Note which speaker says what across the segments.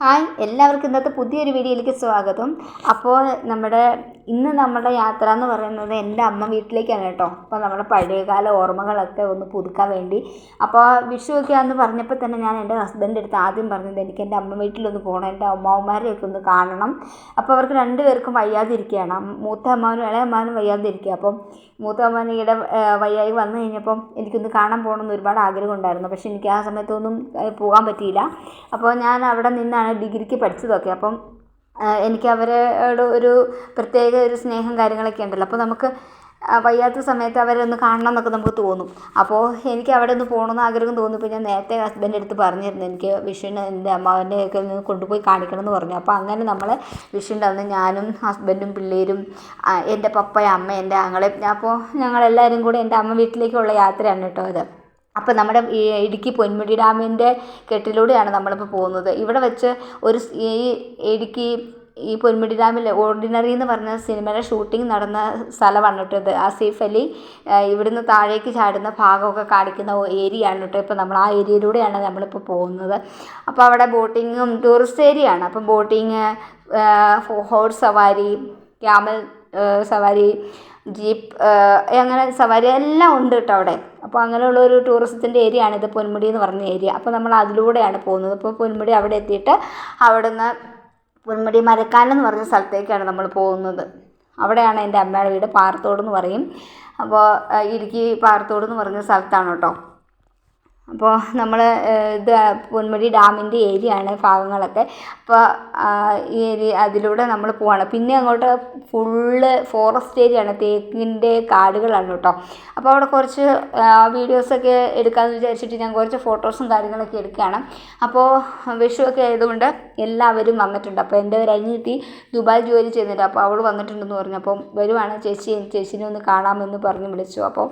Speaker 1: Hi, എല്ലാവർക്കും ഇന്നത്തെ പുതിയൊരു വീഡിയോയിലേക്ക് സ്വാഗതം. അപ്പോൾ നമ്മുടെ യാത്ര എന്ന് പറയുന്നത് എൻ്റെ അമ്മ വീട്ടിലേക്കാണ് കേട്ടോ. അപ്പോൾ നമ്മുടെ പഴയകാല ഓർമ്മകളൊക്കെ ഒന്ന് പുതുക്കാൻ വേണ്ടി. അപ്പോൾ വിഷുവൊക്കെ ആണെന്ന് പറഞ്ഞപ്പോൾ തന്നെ ഞാൻ എൻ്റെ ഹസ്ബൻഡിൻ്റെ അടുത്ത് ആദ്യം പറഞ്ഞത് എനിക്ക് എൻ്റെ അമ്മ വീട്ടിലൊന്ന് പോകണം, എൻ്റെ അമ്മാവന്മാരെയൊക്കെ ഒന്ന് കാണണം. അപ്പോൾ അവർക്ക് രണ്ടുപേർക്കും വയ്യാതിരിക്കുകയാണ്. മൂത്ത അമ്മാവനും ഇളയ അമ്മാവനും വയ്യാതിരിക്കുക. അപ്പം മൂത്ത അമ്മാവന് ഈയിടെ വയ്യായി വന്നു കഴിഞ്ഞപ്പം എനിക്കൊന്ന് കാണാൻ പോകണമെന്ന് ഒരുപാട് ആഗ്രഹം ഉണ്ടായിരുന്നു. പക്ഷേ എനിക്ക് ആ സമയത്തൊന്നും പോകാൻ പറ്റിയില്ല. അപ്പോൾ ഞാൻ അവിടെ നിന്നാണ് ഡിഗ്രിക്ക് പഠിച്ചതൊക്കെ. അപ്പം എനിക്ക് അവരോട് ഒരു പ്രത്യേക ഒരു സ്നേഹം കാര്യങ്ങളൊക്കെ ഉണ്ടല്ലോ. അപ്പോൾ നമുക്ക് വയ്യാത്ത സമയത്ത് അവരെ ഒന്ന് കാണണം എന്നൊക്കെ നമുക്ക് തോന്നും. അപ്പോൾ എനിക്ക് അവിടെ ഒന്ന് പോകണമെന്ന് ആഗ്രഹം തോന്നി. ഇപ്പോൾ ഞാൻ നേരത്തെ ഹസ്ബൻഡിൻ്റെ അടുത്ത് പറഞ്ഞിരുന്നു എനിക്ക് വിഷുവിന് എൻ്റെ അമ്മാവൻ്റെയൊക്കെ ഒന്ന് കൊണ്ടുപോയി കാണിക്കണം എന്ന് പറഞ്ഞു. അപ്പോൾ അങ്ങനെ നമ്മൾ വിഷുവിൻ്റെ അന്ന് ഞാനും ഹസ്ബൻഡും പിള്ളേരും എൻ്റെ പപ്പയും അമ്മ എൻ്റെ ആങ്ങളെയും അപ്പോൾ ഞങ്ങളെല്ലാവരും കൂടി എൻ്റെ അമ്മ വീട്ടിലേക്കുള്ള യാത്രയാണ് കേട്ടോ ഇത്. അപ്പോൾ നമ്മുടെ ഈ ഇടുക്കി പൊന്മുടി ഡാമിൻ്റെ കെട്ടിലൂടെയാണ് നമ്മളിപ്പോൾ പോകുന്നത്. ഇവിടെ വെച്ച് ഈ ഇടുക്കി ഈ പൊന്മുടി ഡാമിൽ ഓർഡിനറി എന്ന് പറഞ്ഞ സിനിമയുടെ ഷൂട്ടിംഗ് നടന്ന സ്ഥലമാണ് കേട്ടോ ഇത്. ആസിഫ് അലി ഇവിടുന്ന് താഴേക്ക് ചാടുന്ന ഭാഗമൊക്കെ കാണിക്കുന്ന ഏരിയ ആണ് കേട്ടോ. ഇപ്പോൾ നമ്മൾ ആ ഏരിയയിലൂടെയാണ് നമ്മളിപ്പോൾ പോകുന്നത്. അപ്പോൾ അവിടെ ബോട്ടിങ്ങും ടൂറിസ്റ്റ് ഏരിയ ആണ്. അപ്പം ബോട്ടിങ്, ഹോഴ്സ് സവാരി, ക്യാമൽ സവാരി, ജീപ്പ് അങ്ങനെ സവാരി എല്ലാം ഉണ്ട് കേട്ടോ അവിടെ. അപ്പോൾ അങ്ങനെയുള്ള ഒരു ടൂറിസത്തിൻ്റെ ഏരിയ ആണിത്, പൊന്മുടി എന്ന് പറഞ്ഞ ഏരിയ. അപ്പോൾ നമ്മൾ അതിലൂടെയാണ് പോകുന്നത്. അപ്പോൾ പൊന്മുടി അവിടെ എത്തിയിട്ട് അവിടുന്ന് പൊന്മുടി മരക്കാനം എന്ന് പറഞ്ഞ സ്ഥലത്തേക്കാണ് നമ്മൾ പോകുന്നത്. അവിടെയാണ് എൻ്റെ അമ്മയുടെ വീട്, പാറത്തോട് എന്ന് പറയും. അപ്പോൾ ഇടുക്കി പാറത്തോട് എന്ന് പറഞ്ഞ സ്ഥലത്താണ് കേട്ടോ. അപ്പോൾ നമ്മൾ ഇത് പൊന്മുടി ഡാമിൻ്റെ ഏരിയ ആണ് ഭാഗങ്ങളൊക്കെ. അപ്പോൾ ഈ ഏരിയ അതിലൂടെ നമ്മൾ പോവാണ്. പിന്നെ അങ്ങോട്ട് ഫുള്ള് ഫോറസ്റ്റ് ഏരിയ ആണ്, തേക്കിൻ്റെ കാടുകളാണ് കേട്ടോ. അപ്പോൾ അവിടെ കുറച്ച് വീഡിയോസൊക്കെ എടുക്കാമെന്ന് വിചാരിച്ചിട്ട് ഞാൻ കുറച്ച് ഫോട്ടോസും കാര്യങ്ങളൊക്കെ എടുക്കുകയാണ്. അപ്പോൾ വിഷുവൊക്കെ ആയതുകൊണ്ട് എല്ലാവരും വന്നിട്ടുണ്ട്. അപ്പോൾ എൻ്റെ ഒരു അനിയത്തി ദുബായ് ജോലി ചെയ്യുന്നുണ്ട്. അപ്പോൾ അവൾ വന്നിട്ടുണ്ടെന്ന് പറഞ്ഞു. അപ്പം വരുവാണ് ചേച്ചീനെ ഒന്ന് കാണാമെന്ന് പറഞ്ഞ് വിളിച്ചു. അപ്പോൾ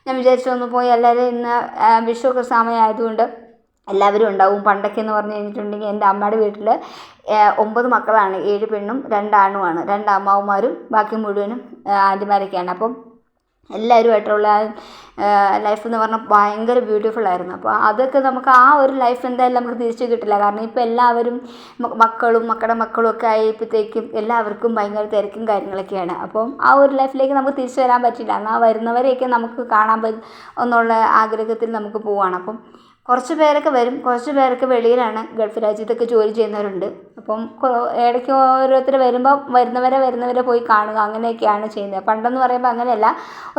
Speaker 1: ഞാൻ വിചാരിച്ചു ഒന്ന് പോയി എല്ലാവരും ഇന്ന് വിഷുവൊക്കെ സമയമായതുകൊണ്ട് എല്ലാവരും ഉണ്ടാവും. പണ്ടൊക്കെ എന്ന് പറഞ്ഞു കഴിഞ്ഞിട്ടുണ്ടെങ്കിൽ എൻ്റെ അമ്മയുടെ വീട്ടിൽ 9 മക്കളാണ്, 7 പെണ്ണും 2 ആണുമാണ്. 2 അമ്മാവന്മാരും ബാക്കി മുഴുവനും ആൻറ്റിമാരൊക്കെയാണ്. അപ്പം എല്ലാവരുമായിട്ടുള്ള ലൈഫ് എന്ന് പറഞ്ഞാൽ ഭയങ്കര ബ്യൂട്ടിഫുൾ ആയിരുന്നു. അപ്പോൾ അതൊക്കെ നമുക്ക് ആ ഒരു ലൈഫ് എന്തായാലും നമുക്ക് തിരിച്ചു കിട്ടില്ല. കാരണം ഇപ്പോൾ എല്ലാവരും മക്കളുടെ മക്കളും ഒക്കെ ആയപ്പോഴത്തേക്കും എല്ലാവർക്കും ഭയങ്കര തിരക്കും കാര്യങ്ങളൊക്കെയാണ്. അപ്പം ആ ഒരു ലൈഫിലേക്ക് നമുക്ക് തിരിച്ചു വരാൻ പറ്റില്ല. എന്നാൽ വരുന്നവരെയൊക്കെ നമുക്ക് കാണാൻ എന്നുള്ള ആഗ്രഹത്തിൽ നമുക്ക് പോവുകയാണ്. അപ്പം കുറച്ച് പേരൊക്കെ വരും, കുറച്ച് പേരൊക്കെ വെളിയിലാണ്, ഗൾഫ് രാജ്യത്തൊക്കെ ജോലി ചെയ്യുന്നവരുണ്ട്. അപ്പം ഇടയ്ക്ക് ഓരോരുത്തർ വരുന്നവരെ പോയി കാണുക, അങ്ങനെയൊക്കെയാണ് ചെയ്യുന്നത്. പണ്ടെന്ന് പറയുമ്പോൾ അങ്ങനെയല്ല,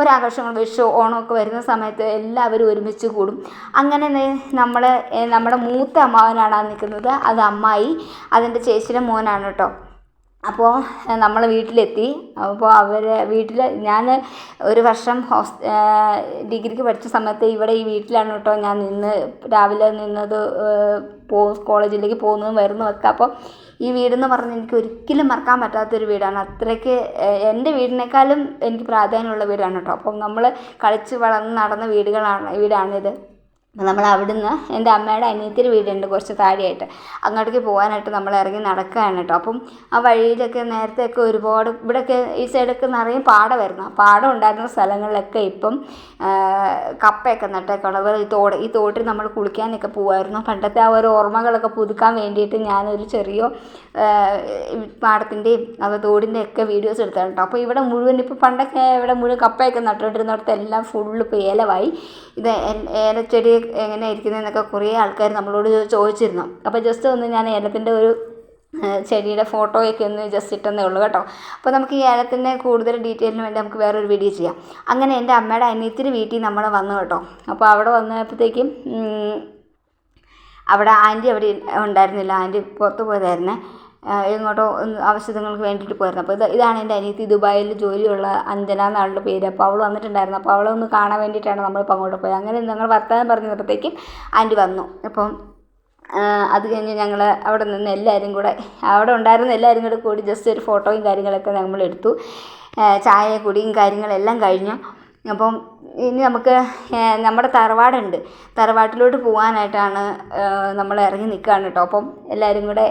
Speaker 1: ഒരാഘോഷങ്ങൾ വിഷു ഓണമൊക്കെ വരുന്ന സമയത്ത് എല്ലാവരും ഒരുമിച്ച് കൂടും. അങ്ങനെ നമ്മുടെ മൂത്ത അമ്മാവനാണ് നിൽക്കുന്നത്, അത് അമ്മായി, അതിൻ്റെ ചേച്ചിയുടെ മോനാണ് കേട്ടോ. അപ്പോൾ നമ്മൾ വീട്ടിലെത്തി. അപ്പോൾ വീട്ടിൽ ഞാൻ ഒരു വർഷം ഡിഗ്രിക്ക് പഠിച്ച സമയത്ത് ഇവിടെ ഈ വീട്ടിലാണ് കേട്ടോ ഞാൻ രാവിലെ നിന്നത്, കോളേജിലേക്ക് പോകുന്നതും വരുന്നതൊക്കെ. അപ്പോൾ ഈ വീടെന്ന് പറഞ്ഞാൽ എനിക്ക് ഒരിക്കലും മറക്കാൻ പറ്റാത്തൊരു വീടാണ്. അത്രയ്ക്ക് എൻ്റെ വീടിനേക്കാളും എനിക്ക് പ്രാധാന്യമുള്ള വീടാണ് കേട്ടോ. അപ്പം നമ്മൾ കളിച്ച് വളർന്ന് നടന്ന വീടാണിത്. അപ്പോൾ നമ്മൾ അവിടുന്ന് എൻ്റെ അമ്മയുടെ അനിയത്തിയുടെ വീടുണ്ട് കുറച്ച് താഴെയായിട്ട്, അങ്ങോട്ടേക്ക് പോകാനായിട്ട് നമ്മൾ ഇറങ്ങി നടക്കുകയാണ് കേട്ടോ. അപ്പം ആ വഴിയിലൊക്കെ നേരത്തെയൊക്കെ ഒരുപാട് ഇവിടെയൊക്കെ ഈ സൈഡൊക്കെ നിറയെ പാടമായിരുന്നു. പാടം ഉണ്ടായിരുന്ന സ്ഥലങ്ങളിലൊക്കെ ഇപ്പം കപ്പയൊക്കെ നട്ടേക്കാണ്. ഈ തോട്ടിൽ നമ്മൾ കുളിക്കാനൊക്കെ പോകുമായിരുന്നു. പണ്ടത്തെ ആ ഒരു ഓർമ്മകളൊക്കെ പുതുക്കാൻ വേണ്ടിയിട്ട് ഞാനൊരു ചെറിയ പാടത്തിൻ്റെയും അത് തോടിൻ്റെയും ഒക്കെ വീഡിയോസ് എടുത്താണ് കേട്ടോ. അപ്പോൾ ഇവിടെ മുഴുവൻ ഇപ്പോൾ പണ്ടൊക്കെ ഇവിടെ മുഴുവൻ കപ്പയൊക്കെ നട്ടുകൊണ്ടിരുന്നിടത്തെല്ലാം ഫുള്ള് ഇപ്പോൾ ഏലമായി. ഇത് ഏലച്ചെടി എങ്ങനെ ഇരിക്കുന്നതെന്നൊക്കെ കുറേ ആൾക്കാർ നമ്മളോട് ചോദിച്ചിരുന്നു. അപ്പോൾ ജസ്റ്റ് ഒന്ന് ഞാൻ ഏലത്തിൻ്റെ ഒരു ചെടിയുടെ ഫോട്ടോയൊക്കെ ഒന്ന് ജസ്റ്റ് ഇട്ടെന്നേ ഉള്ളൂ കേട്ടോ. അപ്പോൾ നമുക്ക് ഈ ഏലത്തിൻ്റെ കൂടുതൽ ഡീറ്റെയിലിന് വേണ്ടി നമുക്ക് വേറൊരു വീഡിയോ ചെയ്യാം. അങ്ങനെ എൻ്റെ അമ്മയുടെ അനിയത്തിൻ്റെ വീട്ടിൽ നമ്മൾ വന്നു കേട്ടോ. അപ്പോൾ അവിടെ വന്നപ്പോഴത്തേക്കും അവിടെ ആൻറ്റി അവിടെ ഉണ്ടായിരുന്നില്ല, ആൻറ്റി പുറത്ത് പോയതായിരുന്നേ, എങ്ങോട്ടോ ആവശ്യങ്ങൾക്ക് വേണ്ടിയിട്ട് പോയിരുന്നു. അപ്പോൾ ഇതാണ് എൻ്റെ അനിയത്തി, ദുബായിൽ ജോലിയുള്ള അഞ്ജന എന്നാളുടെ പേര്. അപ്പോൾ അവൾ വന്നിട്ടുണ്ടായിരുന്നു. അപ്പോൾ അവളെ ഒന്ന് കാണാൻ വേണ്ടിയിട്ടാണ് നമ്മളിപ്പോൾ അങ്ങോട്ട് പോയത്. അങ്ങനെ ഞങ്ങൾ വർത്തമാനം പറഞ്ഞപ്പോഴത്തേക്കും ആൻറ്റി വന്നു. അപ്പം അത് കഴിഞ്ഞ് ഞങ്ങൾ അവിടെ നിന്ന് അവിടെ ഉണ്ടായിരുന്ന എല്ലാവരും കൂടി ജസ്റ്റ് ഒരു ഫോട്ടോയും കാര്യങ്ങളൊക്കെ നമ്മൾ എടുത്തു. ചായ കുടിയും കാര്യങ്ങളെല്ലാം കഴിഞ്ഞു. അപ്പം ഇനി നമുക്ക് നമ്മുടെ തറവാടുണ്ട്, തറവാട്ടിലോട്ട് പോകാനായിട്ടാണ് നമ്മൾ ഇറങ്ങി നിൽക്കുകയാണ് കേട്ടോ. അപ്പം എല്ലാവരും കൂടെ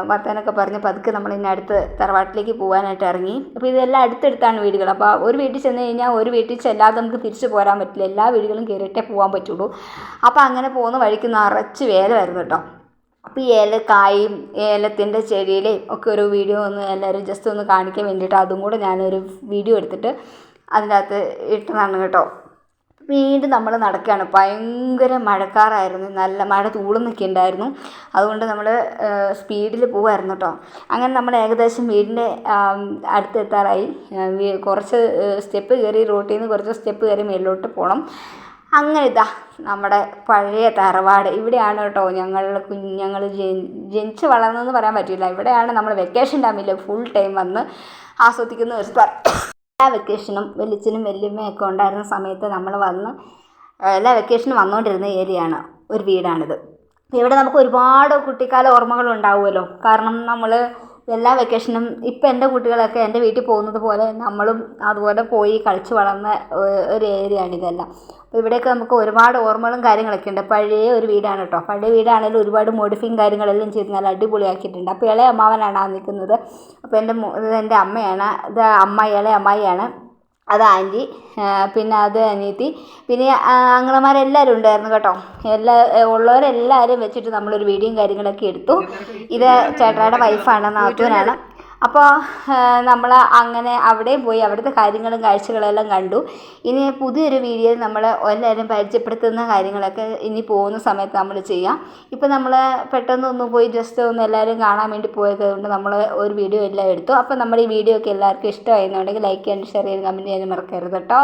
Speaker 1: വർത്തമാനമൊക്കെ പറഞ്ഞ് പതുക്കെ നമ്മൾ ഇനി അടുത്ത് തറവാട്ടിലേക്ക് പോകാനായിട്ട് ഇറങ്ങി. അപ്പോൾ ഇതെല്ലാം അടുത്തടുത്താണ് വീടുകൾ. അപ്പോൾ ഒരു വീട്ടിൽ ചെന്ന് കഴിഞ്ഞാൽ ഒരു വീട്ടിൽ ചെല്ലാതെ നമുക്ക് തിരിച്ച് പോരാൻ പറ്റില്ല, എല്ലാ വീടുകളും കയറിയിട്ടേ പോകാൻ പറ്റുള്ളൂ. അപ്പോൾ അങ്ങനെ പോകുന്ന വഴിക്ക് നിറച്ച് വേലമായിരുന്നു കേട്ടോ. അപ്പോൾ ഈ ഏലക്കായും ഏലത്തിൻ്റെ ചെടിയിലെയും ഒക്കെ ഒരു വീഡിയോ ഒന്ന് എല്ലാവരും ജസ്റ്റ് ഒന്ന് കാണിക്കാൻ വേണ്ടിയിട്ട് അതും കൂടെ ഞാനൊരു വീഡിയോ എടുത്തിട്ട് അതിൻ്റെ അകത്ത് ഇട്ടതാണ് കേട്ടോ. വീണ്ടും നമ്മൾ നടക്കുകയാണ്. ഭയങ്കര മഴക്കാറായിരുന്നു, നല്ല മഴ തൂളുന്നൊക്കെ ഉണ്ടായിരുന്നു. അതുകൊണ്ട് നമ്മൾ സ്പീഡിൽ പോവായിരുന്നു കേട്ടോ. അങ്ങനെ നമ്മൾ ഏകദേശം വീടിൻ്റെ അടുത്തെത്താറായി. കുറച്ച് സ്റ്റെപ്പ് കയറി, റോട്ടിൽ നിന്ന് കുറച്ച് സ്റ്റെപ്പ് കയറി മേളിലോട്ട് പോകണം. അങ്ങനെ ഇതാ നമ്മുടെ പഴയ തറവാട് ഇവിടെയാണ് കേട്ടോ. ഞങ്ങൾ ജനിച്ച് വളർന്നതെന്ന് പറയാൻ പറ്റില്ല. ഇവിടെയാണ് നമ്മൾ വെക്കേഷൻ ടൈമിൽ ഫുൾ ടൈം വന്ന് ആസ്വദിക്കുന്ന ഒരു സ്ഥലം. എല്ലാ വെക്കേഷനും വലിയച്ഛനും വല്യമ്മയൊക്കെ ഉണ്ടായിരുന്ന സമയത്ത് നമ്മൾ വന്ന് എല്ലാ വെക്കേഷനും വന്നുകൊണ്ടിരുന്ന ഏരിയയാണ്, ഒരു വീടാണിത്. ഇവിടെ നമുക്ക് ഒരുപാട് കുട്ടിക്കാല ഓർമ്മകൾ ഉണ്ടാവുമല്ലോ. കാരണം നമ്മൾ എല്ലാ വെക്കേഷനും ഇപ്പം എൻ്റെ കുട്ടികളൊക്കെ എൻ്റെ വീട്ടിൽ പോകുന്നത് പോലെ നമ്മളും അതുപോലെ പോയി കളിച്ച് വളർന്ന ഒരു ഏരിയയാണിതെല്ലാം. അപ്പോൾ ഇവിടെയൊക്കെ നമുക്ക് ഒരുപാട് ഓർമ്മകളും കാര്യങ്ങളൊക്കെ ഉണ്ട്. പഴയ ഒരു വീടാണ് കേട്ടോ. പഴയ വീടാണെങ്കിലും ഒരുപാട് മോഡിഫിങ് കാര്യങ്ങളെല്ലാം ചെയ്ത് നല്ല അടിപൊളിയാക്കിയിട്ടുണ്ട്. അപ്പോൾ ഇളയ അമ്മാവനാണ് ആ നിൽക്കുന്നത്. അപ്പോൾ എൻ്റെ അമ്മയാണ്, ഇത് ഇളയ അമ്മായിയാണ്, അത് ആൻറ്റി, പിന്നെ അത് അനിയത്തി, പിന്നെ ആങ്ങളമാരെല്ലാവരും ഉണ്ടായിരുന്നു കേട്ടോ. ഉള്ളവരെല്ലാവരും വെച്ചിട്ട് നമ്മളൊരു വീഡിയോയും കാര്യങ്ങളൊക്കെ എടുത്തു. ഇത് ചേട്ടായുടെ വൈഫാണ്, നാത്തൂനാണ്. അപ്പോൾ നമ്മൾ അങ്ങനെ അവിടെയും പോയി അവിടുത്തെ കാര്യങ്ങളും കാഴ്ചകളെല്ലാം കണ്ടു. ഇനി പുതിയൊരു വീഡിയോയിൽ നമ്മൾ എല്ലാവരും പരിചയപ്പെടുത്തുന്ന കാര്യങ്ങളൊക്കെ ഇനി പോകുന്ന സമയത്ത് നമ്മൾ ചെയ്യാം. ഇപ്പം നമ്മൾ പെട്ടെന്നൊന്ന് പോയി ജസ്റ്റ് ഒന്ന് എല്ലാവരും കാണാൻ വേണ്ടി പോയത് കൊണ്ട് നമ്മൾ ഒരു വീഡിയോ എല്ലാം എടുത്തു. അപ്പോൾ നമ്മുടെ ഈ വീഡിയോ ഒക്കെ എല്ലാവർക്കും ഇഷ്ടമായിരുന്നുണ്ടെങ്കിൽ ലൈക്ക് ചെയ്യാനും ഷെയർ ചെയ്യാനും കമൻറ്റ് ചെയ്യാനും മറക്കരുത് കേട്ടോ.